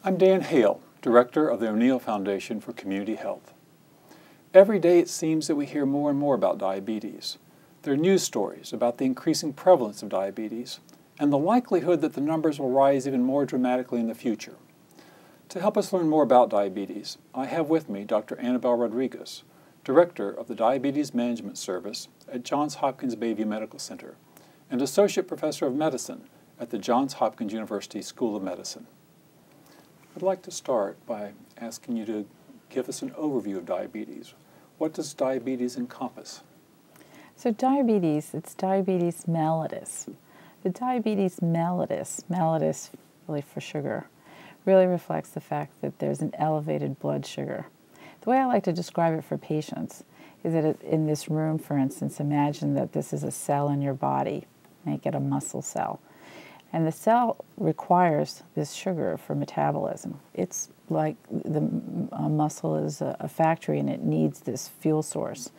I'm Dan Hale, Director of the O'Neill Foundation for Community Health. Every day it seems that we hear more and more about diabetes. There are news stories about the increasing prevalence of diabetes and the likelihood that the numbers will rise even more dramatically in the future. To help us learn more about diabetes, I have with me Dr. Annabelle Rodriguez, Director of the Diabetes Management Service at Johns Hopkins Bayview Medical Center and Associate Professor of Medicine at the Johns Hopkins University School of Medicine. I'd like to start by asking you to give us an overview of diabetes. What does diabetes encompass? So diabetes, it's diabetes mellitus. The diabetes mellitus really for sugar, really reflects the fact that there's an elevated blood sugar. The way I like to describe it for patients is that in this room, for instance, imagine that this is a cell in your body, make it a muscle cell. And the cell requires this sugar for metabolism. It's like the muscle is a factory and it needs this fuel source.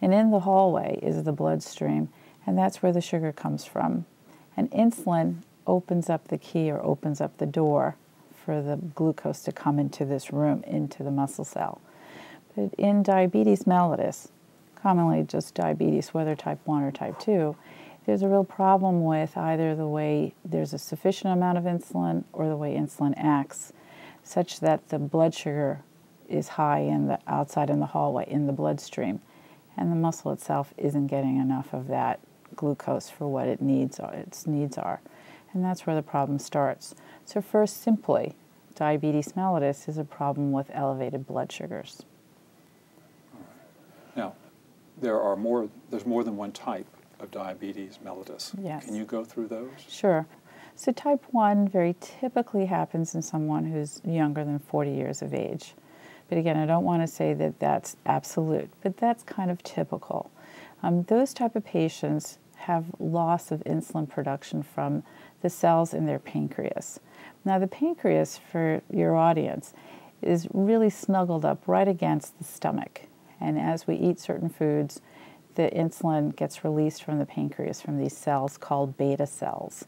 And in the hallway is the bloodstream, and that's where the sugar comes from. And insulin opens up the key or opens up the door for the glucose to come into this room, into the muscle cell. But in diabetes mellitus, commonly just diabetes, whether type 1 or type 2, there's a real problem with either the way there's a sufficient amount of insulin or the way insulin acts, such that the blood sugar is high in the outside in the hallway, in the bloodstream, and the muscle itself isn't getting enough of that glucose for what its needs are. And that's where the problem starts. So first, simply, diabetes mellitus is a problem with elevated blood sugars. Now, there's more than one type of diabetes mellitus. Yes. Can you go through those? Sure. So type 1 very typically happens in someone who's younger than 40 years of age. But again, I don't want to say that that's absolute, but that's kind of typical. Those type of patients have loss of insulin production from the cells in their pancreas. Now the pancreas, for your audience, is really snuggled up right against the stomach. And as we eat certain foods, the insulin gets released from the pancreas from these cells called beta cells.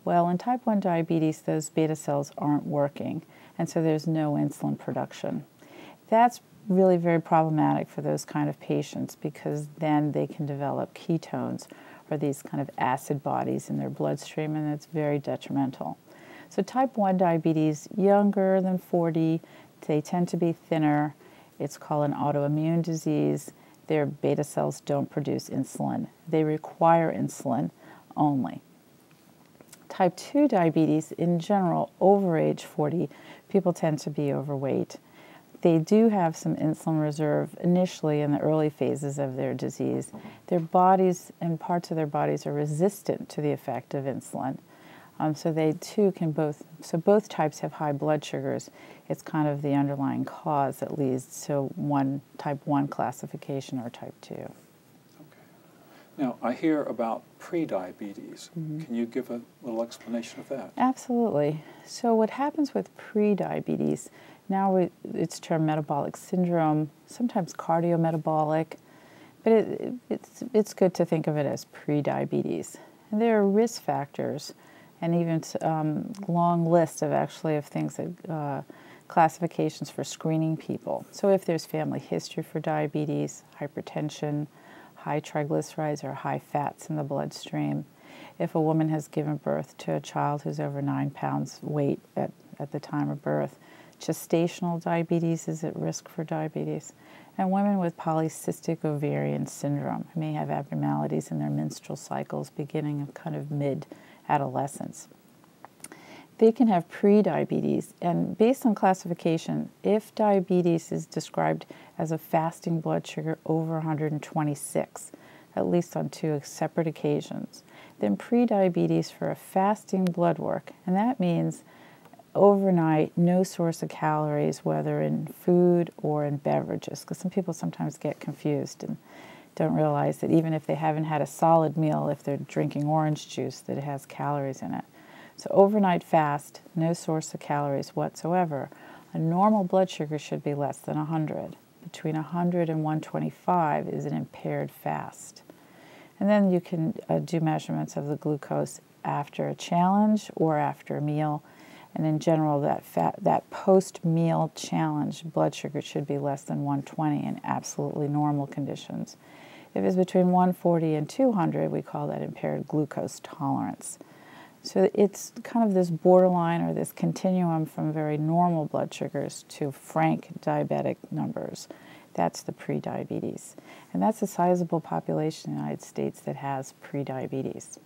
Well, in type 1 diabetes, those beta cells aren't working, and so there's no insulin production. That's really very problematic for those kind of patients because then they can develop ketones or these kind of acid bodies in their bloodstream, and it's very detrimental. So type 1 diabetes, younger than 40, they tend to be thinner. It's called an autoimmune disease. Their beta cells don't produce insulin. They require insulin only. Type 2 diabetes, in general, over age 40, people tend to be overweight. They do have some insulin reserve initially in the early phases of their disease. Their bodies and parts of their bodies are resistant to the effect of insulin. So they too can both types have high blood sugars. It's kind of the underlying cause that leads to one type 1 classification or type 2. Okay. Now, I hear about prediabetes. Can you give a little explanation of that? Absolutely. So what happens with prediabetes, now it's termed metabolic syndrome, sometimes cardiometabolic, but it's good to think of it as prediabetes. And there are risk factors and even long list of things that classifications for screening people. So if there's family history for diabetes, hypertension, high triglycerides or high fats in the bloodstream, if a woman has given birth to a child who's over 9 pounds weight at the time of birth, gestational diabetes is at risk for diabetes, and women with polycystic ovarian syndrome who may have abnormalities in their menstrual cycles beginning of kind of mid-adolescence. They can have prediabetes, and based on classification, if diabetes is described as a fasting blood sugar over 126, at least on 2 separate occasions, then prediabetes for a fasting blood work, and that means overnight, no source of calories, whether in food or in beverages, because some people sometimes get confused and don't realize that even if they haven't had a solid meal, if they're drinking orange juice, that it has calories in it. So overnight fast, no source of calories whatsoever. A normal blood sugar should be less than 100. Between 100 and 125 is an impaired fast. And then you can do measurements of the glucose after a challenge or after a meal. And in general, that post-meal challenge blood sugar should be less than 120 in absolutely normal conditions. If it's between 140 and 200, we call that impaired glucose tolerance. So it's kind of this borderline or this continuum from very normal blood sugars to frank diabetic numbers. That's the prediabetes. And that's a sizable population in the United States that has prediabetes.